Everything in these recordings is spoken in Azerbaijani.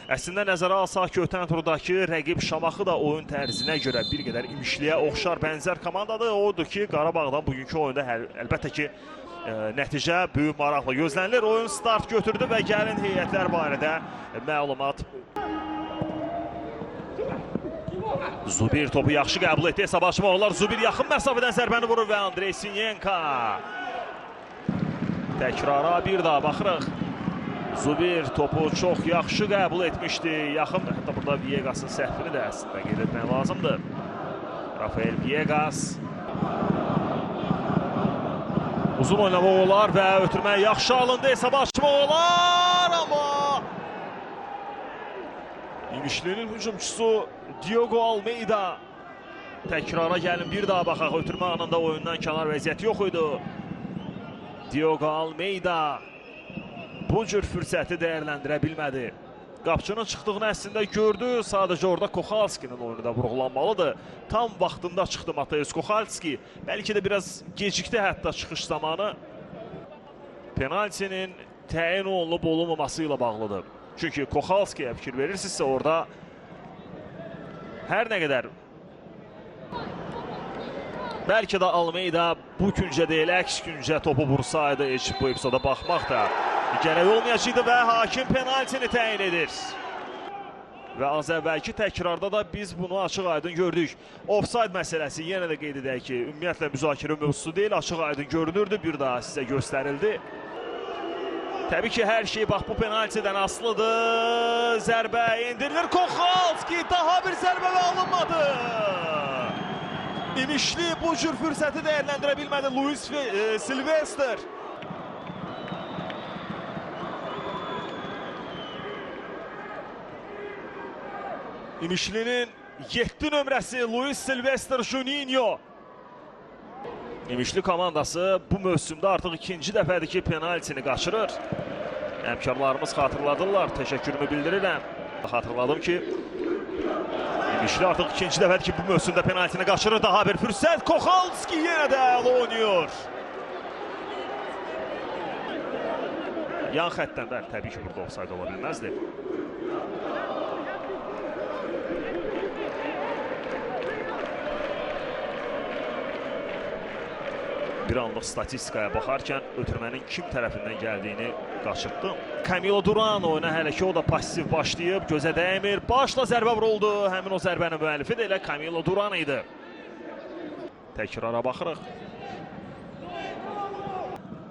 Əslində nəzərə alsaq ki, ötən turdakı rəqib Şamaxı da oyun tərzinə görə bir qədər İmişliyə oxşar bənzər komandadır. Odur ki, Qarabağdan bugünkü oyunda əlbəttə ki, nəticə böyük maraqla gözlənilir. Oyun start götürdü və gəlin heyətlər barədə məlumat. Zubir topu yaxşı qəbul etdi. Hesab açmaq olar. Zubir yaxın məsafədən zərbəni vurur və Andrey Sinyenka. Təkrara bir daha baxırıq. Zubir topu çox yaxşı qəbul etmişdi. Yaxın, hətta burada Viegas'ın səhvini də əslində qeyd etmək lazımdır. Rafael Viegas. Uzun oynamaq olar və ötürmək yaxşı alındı. Hesab açmaq olar, amma İmişlinin hücumçusu Diogo Almeida. Təkrara gəlin bir daha baxaq. Ötürmə anında oyundan kənar vəziyyəti yox idi. Diogo Almeida bu cür fürsəti dəyərləndirə bilmədi. Qapçının çıxdığını əslində gördü. Sadəcə orada Koxalskinin oyunu da vurğulanmalıdır. Tam vaxtında çıxdı Mateusz Koxalski. Bəlkə də biraz gecikdi hətta çıxış zamanı. Penaltinin təyin olunub olunmaması ilə bağlıdır. Çünki Koxalskiyə fikir verirsinizsə orada hər nə qədər bəlkə də Almeida bu küncə deyil, əks küncə topu vursaydı heç bu epizoda baxmaq da gərək olmayacaqdı və hakim penaltini təyin edir. Və az əvvəlki təkrarda da biz bunu açıq aydın gördük. Offside məsələsi yenə də qeyd edək ki, ümumiyyətlə müzakirə mövzusu deyil, açıq aydın görünürdü, bir daha sizə göstərildi. Təbii ki, hər şey bax bu penaltidən asılıdır. Zərbə indirilir. Koxalski daha bir zərbə və alınmadı. İmişli bu cür fürsəti dəyərləndirə bilmədi. Luis Silvester. İmişlinin 7 nömrəsi Luis Silvester Juninho. İmişli komandası bu mövsümdə artıq ikinci dəfədir ki, penaltini qaçırır. Həmkarlarımız xatırladırlar, təşəkkürümü bildirirəm. Xatırladım ki, İmişli artıq ikinci dəfədir ki, bu mövsümdə penaltini qaçırır. Daha bir fürsət, Koxalski yenə də əla oynuyor. Yan xəttdən, bəli, təbii ki, burada offside ola bilməzdi. Bir anlıq statistikaya baxarkən ötürmənin kim tərəfindən gəldiyini qaçırtdım. Camilo Duran oyuna hələ ki o da pasiv başlayıb, gözə dəymir. Başla zərbə vuruldu. Həmin o zərbənin müəllifi də elə Camilo Duran idi. Təkrara baxırıq.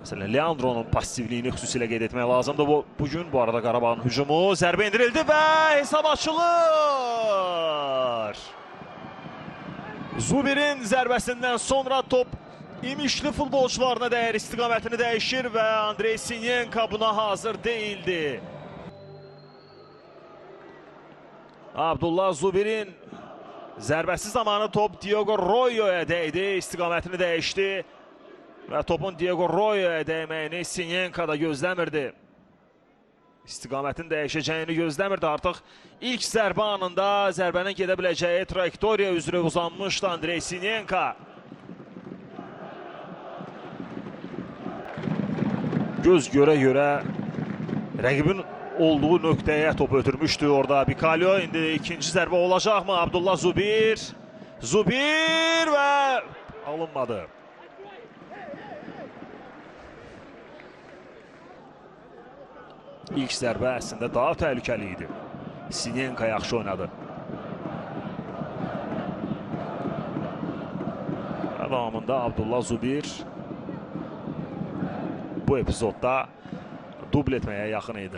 Məsələn, Leandro'nun passivliyini xüsusilə qeyd etmək lazımdır. Bugün bu arada Qarabağın hücumu zərbə indirildi və hesab açılır. Zubirin zərbəsindən sonra top İmişli futbolçularına dəyər istiqamətini dəyişir və Andrey Sinyenka buna hazır değildi. Abdullah Zubirin zərbəsi zamanı top Diogo Royo'ya dəydi, istiqamətini dəyişdi və topun Diogo Royo'ya dəyməyini Sinyenka da gözləmirdi. İstiqamətin dəyişəcəyini gözləmirdi. Artıq ilk zərbə anında zərbənin gedə biləcəyi trajektoriya üzrə uzanmışdı Andrey Sinyenka. Göz görə-görə rəqibin olduğu nöqtəyə topu ötürmüşdü orada Bikalyo. İndi ikinci zərbə olacaqmı? Abdullah Zubir. Zubir və alınmadı. İlk zərbə əslində daha təhlükəli idi. Sinyenka yaxşı oynadı. Davamında Abdullah Zubir bu epizodda dubl etməyə yaxın idi.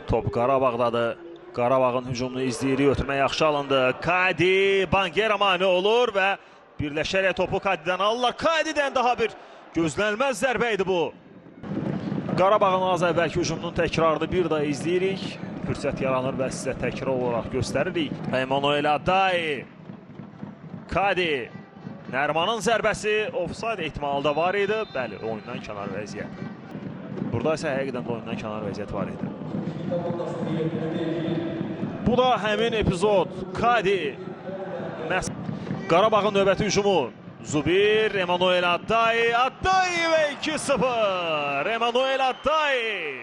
Top Qarabağdadır. Qarabağın hücumunu izləyirik. Ötürmə yaxşı alındı. Kadi Bangera mane olur və birləşərək topu Kadi'dən alırlar. Kadi'dən daha bir gözlənilməz zərbə idi bu. Qarabağın az əvvəlki hücumunun təkrarını bir daha izləyirik. Fürsət yaranır və sizə təkrar olaraq göstəririk. Emanuel Adai. Kadi. Nərmanın zərbəsi offside ehtimalı da var idi. Bəli, oyundan kənar vəziyyət. Burada isə həqiqdən oyundan kənar vəziyyət var idi. Bu da həmin epizod. Kadi. Qarabağın növbəti hücumu. Zubir, Emanuel Addayi, Addayi ve 2-0. Emanuel Addayi.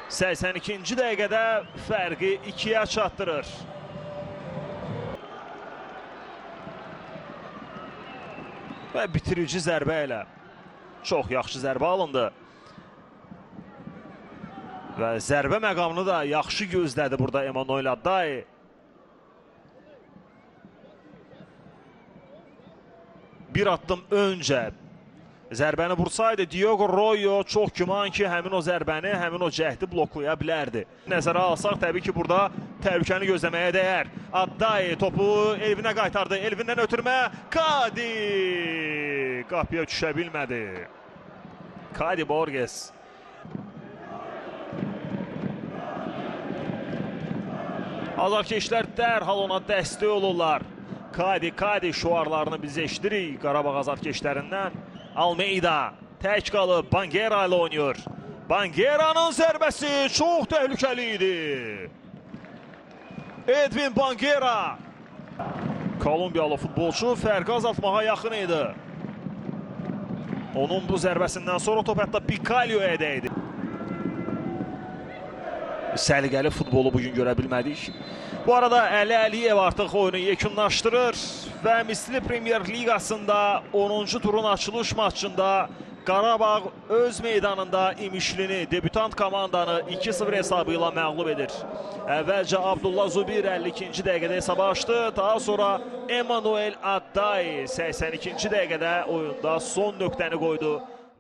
82-ci dəqiqədə fərqi 2-yə çatdırır. Və bitirici zərbə ilə çox yaxşı zərbə alındı. Və zərbə məqamını da yaxşı gözlədi burada Emanuel Addayi. Bir addım öncə zərbəni vursaydı Diogo Royo çox güman ki, həmin o zərbəni, həmin o cəhdi bloklaya bilərdi. Nəzərə alsaq, təbii ki, burada təhlükəni gözləməyə dəyər. Addayi topu Elvinə qaytardı. Elvindən ötürmə. Kadi qapıya düşə bilmədi. Kadi Borges. Azarkeşlər dərhal ona dəstək olurlar. Kadi şuarlarını biz eşidirik Qarabağ azarkeşlərindən. Almeida tək qalıb Banguera ilə oynuyor. Banguera'nın zərbəsi çox təhlükəli idi. Edwin Banguera. Kolumbiyalı futbolçu fərqi azaltmağa yaxın idi. Onun bu zərbəsindən sonra top hətta Bicalio'ya dəydi. Səliqəli futbolu bugün görə bilmədik. Bu arada Əli Əliyev artıq oyunu yekunlaşdırır və Misli Premier Liqasında 10-cu turun açılış maçında Qarabağ öz meydanında İmişlini, debütant komandanı 2-0 hesabı ilə məğlub edir. Əvvəlcə Abdullah Zubir 52-ci dəqiqədə hesabı açdı. Daha sonra Emanuel Addayi 82-ci dəqiqədə oyunda son nöqtəni qoydu.